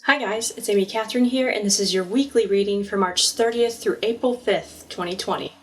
Hi guys, it's Amy Catherine here, and this is your weekly reading for March 30th through April 5th, 2020.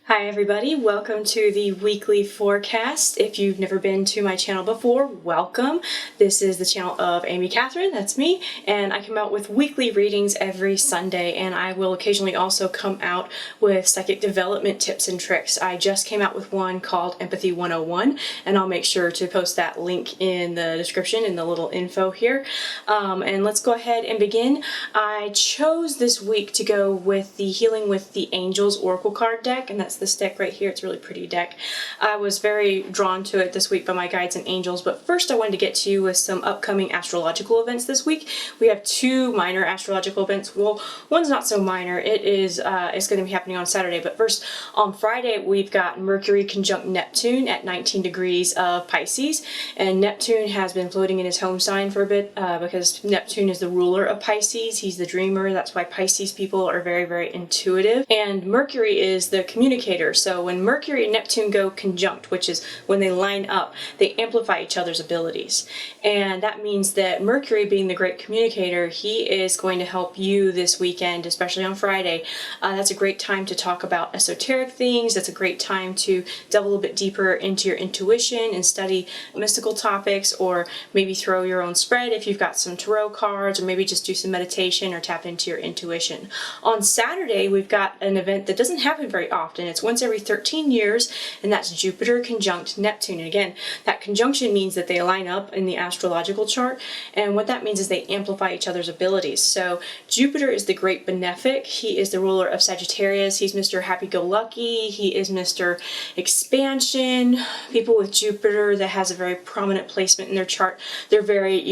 Hi everybody, welcome to the weekly forecast. If you've never been to my channel before, welcome. This is the channel of Amy Catherine, that's me, and I come out with weekly readings every Sunday, and I will occasionally also come out with psychic development tips and tricks. I just came out with one called Empathy 101, and I'll make sure to post that link in the description in the little info here. And let's go ahead and begin. I chose this week to go with the Healing with the Angels Oracle card deck, and that's this deck right here. It's a really pretty deck. I was very drawn to it this week by my guides and angels, but first I wanted to get to you with some upcoming astrological events this week. We have two minor astrological events. Well, one's not so minor. It's going to be happening on Saturday, but first on Friday we've got Mercury conjunct Neptune at 19 degrees of Pisces, and Neptune has been floating in his home sign for a bit because Neptune is the ruler of Pisces. He's the dreamer. That's why Pisces people are very, very intuitive, and Mercury is the communicator. So when Mercury and Neptune go conjunct, which is when they line up, they amplify each other's abilities. And that means that Mercury, being the great communicator, he is going to help you this weekend, especially on Friday. That's a great time to talk about esoteric things. That's a great time to delve a little bit deeper into your intuition and study mystical topics, or maybe throw your own spread if you've got some tarot cards, or maybe just do some meditation or tap into your intuition. On Saturday, we've got an event that doesn't happen very often. It's once every 13 years, and that's Jupiter conjunct Neptune. And again, that conjunction means that they line up in the astrological chart, and what that means is they amplify each other's abilities. So Jupiter is the great benefic. He is the ruler of Sagittarius. He's Mr. Happy-Go-Lucky. He is Mr. Expansion. People with Jupiter that has a very prominent placement in their chart, they're very,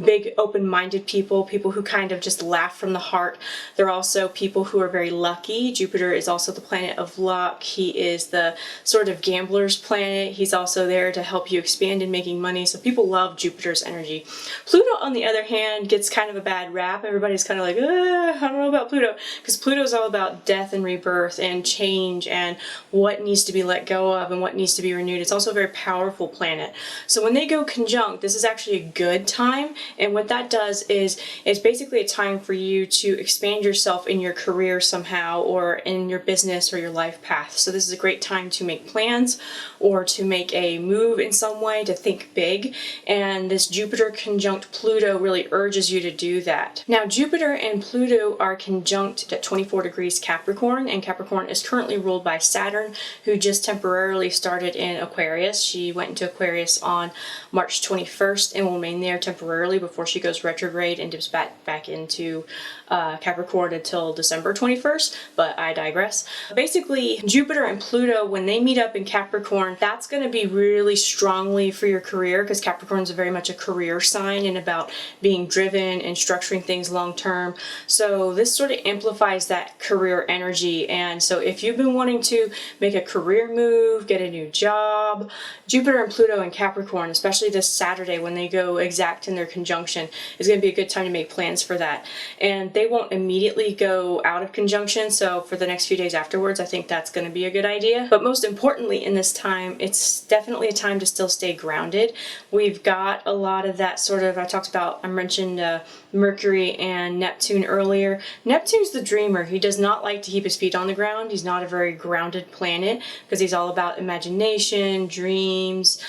big, open-minded people who kind of just laugh from the heart. They're also people who are very lucky. Jupiter is also the planet of luck. He is the sort of gambler's planet. He's also there to help you expand in making money. So people love Jupiter's energy. Pluto, on the other hand, gets kind of a bad rap. Everybody's kind of like, I don't know about Pluto, because Pluto is all about death and rebirth and change and what needs to be let go of and what needs to be renewed. It's also a very powerful planet. So when they go conjunct, this is actually a good time. And what that does is it's basically a time for you to expand yourself in your career somehow, or in your business or your life path. So this is a great time to make plans or to make a move in some way, to think big, and this Jupiter conjunct Pluto really urges you to do that. Now Jupiter and Pluto are conjunct at 24 degrees Capricorn, and Capricorn is currently ruled by Saturn, who just temporarily started in Aquarius. She went into Aquarius on March 21st and will remain there temporarily before she goes retrograde and dips back into Capricorn until December 21st, but I digress. Basically, Jupiter and Pluto, when they meet up in Capricorn, that's going to be really strongly for your career, because Capricorn is very much a career sign and about being driven and structuring things long term. So this sort of amplifies that career energy. And so if you've been wanting to make a career move, get a new job, Jupiter and Pluto in Capricorn, especially this Saturday when they go exact in their conjunction, is going to be a good time to make plans for that. And they won't immediately go out of conjunction, so for the next few days afterwards, I think that's going to be a good idea. But most importantly in this time, it's definitely a time to still stay grounded. We've got a lot of that sort of, I mentioned Mercury and Neptune earlier. Neptune's the dreamer. He does not like to keep his feet on the ground. He's not a very grounded planet because he's all about imagination, dreams,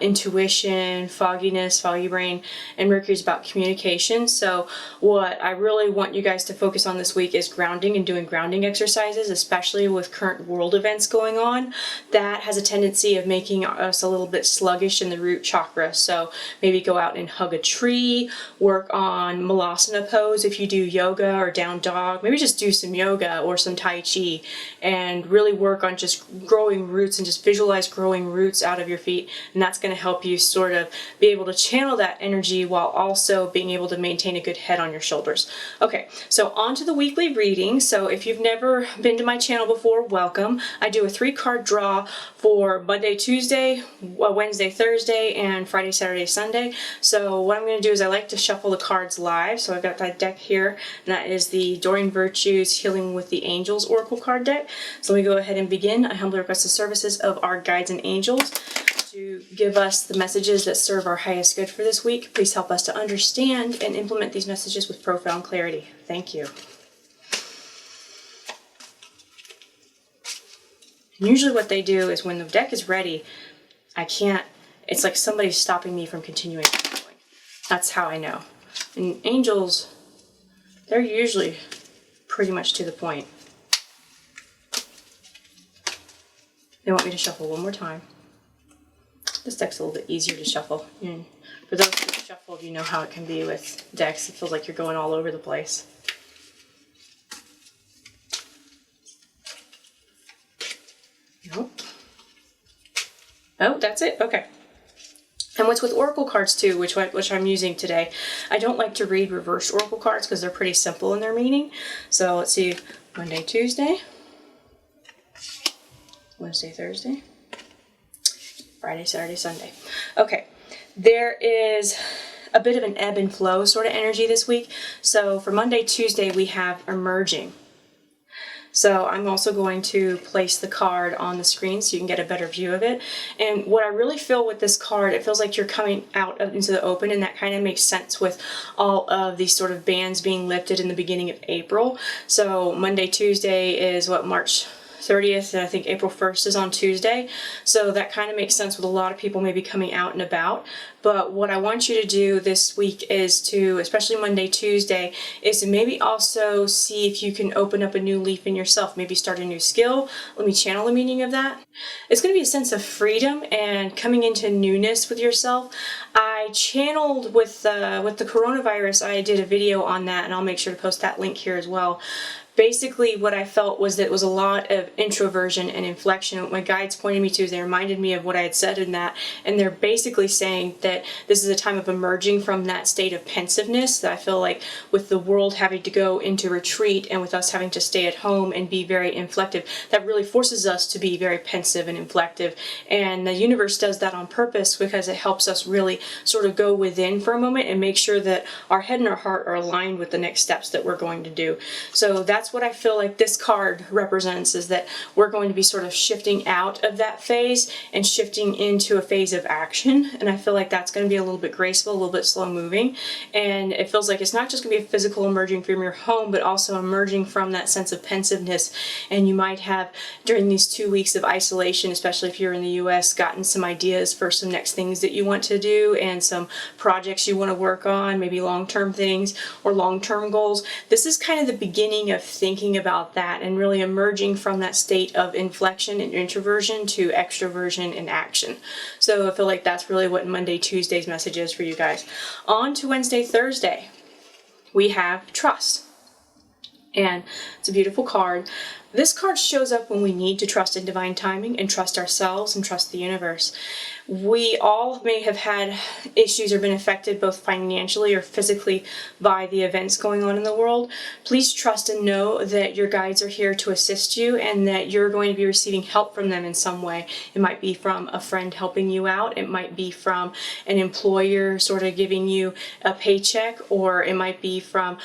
intuition, fogginess, foggy brain, and Mercury's about communication. So what I really want you guys to focus on this week is grounding and doing grounding exercises, especially with current world events going on. That has a tendency of making us a little bit sluggish in the root chakra. So maybe go out and hug a tree, work on Malasana pose if you do yoga, or down dog. Maybe just do some yoga or some Tai Chi and really work on just growing roots, and just visualize growing roots out of your feet. And that's going to help you sort of be able to channel that energy while also being able to maintain a good head on your shoulders. Okay, so on to the weekly reading. So if you've never been to my channel before, before, welcome. I do a 3-card draw for Monday, Tuesday, Wednesday, Thursday, and Friday, Saturday, Sunday. So what I'm going to do is I like to shuffle the cards live. So I've got that deck here, and that is the Doreen Virtues Healing with the Angels Oracle card deck. So let me go ahead and begin. I humbly request the services of our guides and angels to give us the messages that serve our highest good for this week. Please help us to understand and implement these messages with profound clarity. Thank you. And usually what they do is when the deck is ready, it's like somebody's stopping me from continuing. That's how I know. And angels, they're usually pretty much to the point. They want me to shuffle one more time. This deck's a little bit easier to shuffle. And for those who've shuffled, you know how it can be with decks. It feels like you're going all over the place. Nope. Oh, that's it? Okay. And what's with oracle cards too, which I'm using today, I don't like to read reversed oracle cards because they're pretty simple in their meaning. So let's see, Monday, Tuesday, Wednesday, Thursday, Friday, Saturday, Sunday. Okay, there is a bit of an ebb and flow sort of energy this week. So for Monday, Tuesday, we have emerging. So I'm also going to place the card on the screen so you can get a better view of it. And what I really feel with this card, it feels like you're coming out into the open, and that kind of makes sense with all of these sort of bans being lifted in the beginning of April. So Monday, Tuesday is what, March 30th, and I think April 1st is on Tuesday. So that kind of makes sense with a lot of people maybe coming out and about. But what I want you to do this week is to, especially Monday, Tuesday, is to maybe also see if you can open up a new leaf in yourself, maybe start a new skill. Let me channel the meaning of that. It's going to be a sense of freedom and coming into newness with yourself. I channeled with the coronavirus, I did a video on that, and I'll make sure to post that link here as well. Basically, what I felt was that it was a lot of introversion and inflection. What my guides pointed me to is they reminded me of what I had said in that, and they're basically saying that this is a time of emerging from that state of pensiveness that I feel like with the world having to go into retreat and with us having to stay at home and be very inflective, that really forces us to be very pensive and inflective. And the universe does that on purpose because it helps us really sort of go within for a moment and make sure that our head and our heart are aligned with the next steps that we're going to do. So that's what I feel like this card represents, is that we're going to be sort of shifting out of that phase and shifting into a phase of action. And I feel like that's going to be a little bit graceful, a little bit slow moving. And it feels like it's not just going to be a physical emerging from your home, but also emerging from that sense of pensiveness. And you might have, during these 2 weeks of isolation, especially if you're in the US, gotten some ideas for some next things that you want to do and some projects you want to work on, maybe long-term things or long-term goals. This is kind of the beginning of thinking about that and really emerging from that state of inflection and introversion to extroversion and action. So I feel like that's really what Monday, Tuesday's message is for you guys. On to Wednesday, Thursday, we have trust. And it's a beautiful card. This card shows up when we need to trust in divine timing and trust ourselves and trust the universe. We all may have had issues or been affected both financially or physically by the events going on in the world. Please trust and know that your guides are here to assist you and that you're going to be receiving help from them in some way. It might be from a friend helping you out. It might be from an employer sort of giving you a paycheck, or it might be from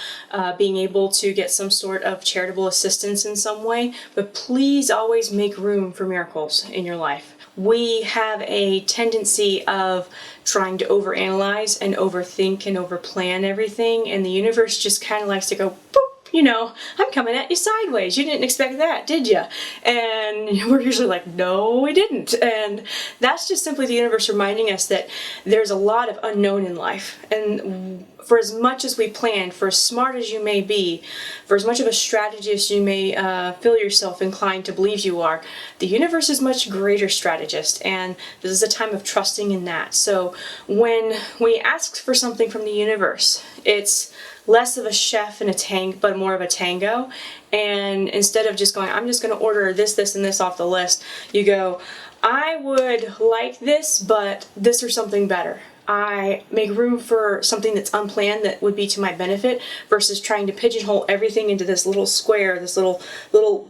being able to get some sort of charitable assistance in some way. But please always make room for miracles in your life. We have a tendency of trying to overanalyze and overthink and overplan everything, and the universe just kind of likes to go, boop, you know, I'm coming at you sideways. You didn't expect that, did you? And we're usually like, no, we didn't. And that's just simply the universe reminding us that there's a lot of unknown in life. And for as much as we plan, for as smart as you may be, for as much of a strategist you may feel yourself inclined to believe you are, the universe is much greater strategist, and this is a time of trusting in that. So when we ask for something from the universe, it's less of a chef and a tank, but more of a tango. And instead of just going, I'm just going to order this, this, and this off the list, you go, I would like this, but this or something better. I make room for something that's unplanned that would be to my benefit versus trying to pigeonhole everything into this little square, this little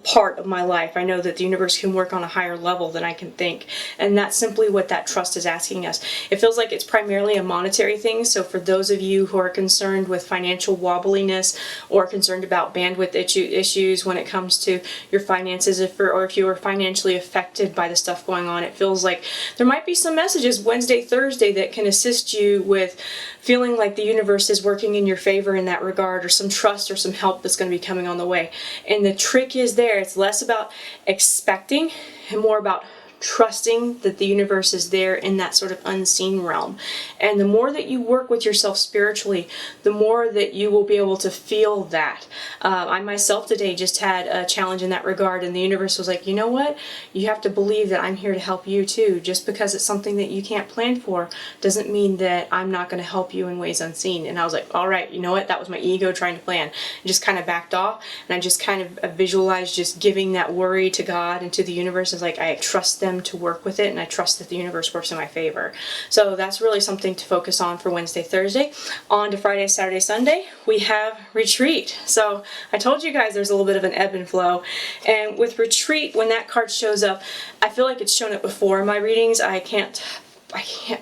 part of my life. I know that the universe can work on a higher level than I can think. And that's simply what that trust is asking us. It feels like it's primarily a monetary thing. So for those of you who are concerned with financial wobbliness or concerned about bandwidth issues when it comes to your finances, if you are financially affected by the stuff going on, it feels like there might be some messages Wednesday, Thursday that can assist you with feeling like the universe is working in your favor in that regard, or some trust or some help that's going to be coming on the way. And the trick is there, it's less about expecting and more about trusting that the universe is there in that sort of unseen realm. And the more that you work with yourself spiritually, the more that you will be able to feel that. I myself today just had a challenge in that regard, and the universe was like, you know what? You have to believe that I'm here to help you too. Just because it's something that you can't plan for doesn't mean that I'm not going to help you in ways unseen. And I was like, all right, you know what? That was my ego trying to plan. And just kind of backed off, and I just kind of visualized just giving that worry to God and to the universe. It's like I trust them to work with it, and I trust that the universe works in my favor. So that's really something to focus on for Wednesday, Thursday. On to Friday, Saturday, Sunday, we have retreat. So I told you guys there's a little bit of an ebb and flow, and with retreat, when that card shows up, I feel like it's shown up before in my readings. I can't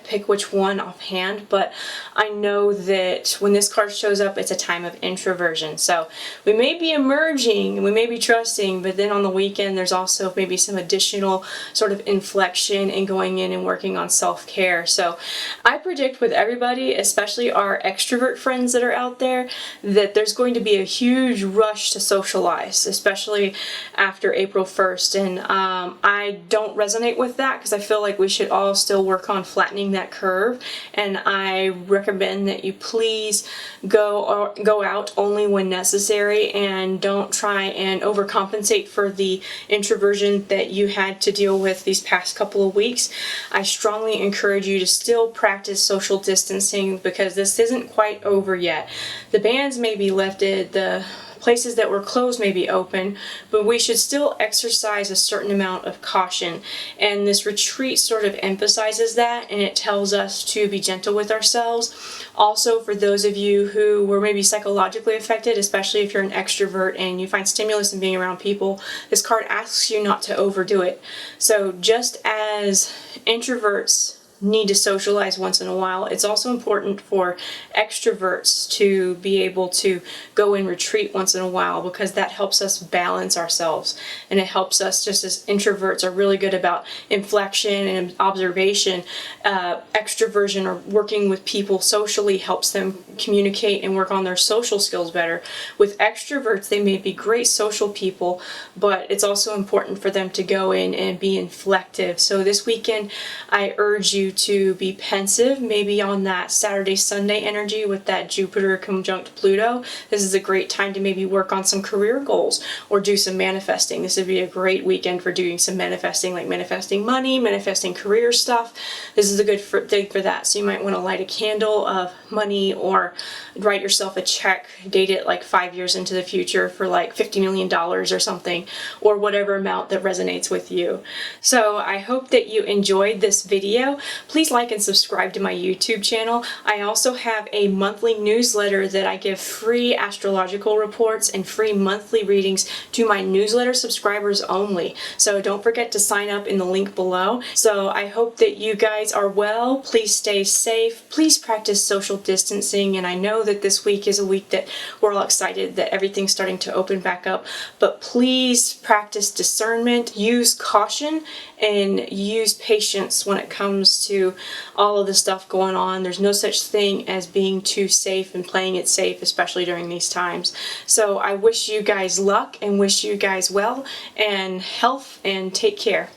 pick which one offhand, but I know that when this card shows up, it's a time of introversion. So we may be emerging, we may be trusting, but then on the weekend, there's also maybe some additional sort of inflection in going in and working on self-care. So I predict with everybody, especially our extrovert friends that are out there, that there's going to be a huge rush to socialize, especially after April 1st. And I don't resonate with that because I feel like we should all still work on flattening that curve, and I recommend that you please go out only when necessary, and don't try and overcompensate for the introversion that you had to deal with these past couple of weeks. I strongly encourage you to still practice social distancing because this isn't quite over yet. The bans may be lifted, the places that were closed may be open, but we should still exercise a certain amount of caution. And this retreat sort of emphasizes that, and it tells us to be gentle with ourselves. Also, for those of you who were maybe psychologically affected, especially if you're an extrovert and you find stimulus in being around people, this card asks you not to overdo it. So just as introverts need to socialize once in a while, it's also important for extroverts to be able to go and retreat once in a while, because that helps us balance ourselves, and it helps us, just as introverts are really good about inflection and observation, extroversion or working with people socially helps them communicate and work on their social skills better. With extroverts, they may be great social people, but it's also important for them to go in and be inflective. So this weekend, I urge you to be pensive, maybe on that Saturday, Sunday energy with that Jupiter conjunct Pluto. This is a great time to maybe work on some career goals or do some manifesting. This would be a great weekend for doing some manifesting, like manifesting money, manifesting career stuff. This is a good thing for that. So you might want to light a candle of money, or write yourself a check, date it like 5 years into the future for like $50 million or something, or whatever amount that resonates with you. So I hope that you enjoyed this video. Please like and subscribe to my YouTube channel. I also have a monthly newsletter that I give free astrological reports and free monthly readings to my newsletter subscribers only. So don't forget to sign up in the link below. So I hope that you guys are well. Please stay safe. Please practice social distancing. And I know that this week is a week that we're all excited that everything's starting to open back up, but please practice discernment, use caution, and use patience when it comes to all of the stuff going on. There's no such thing as being too safe and playing it safe, especially during these times. So I wish you guys luck and wish you guys well and health, and take care.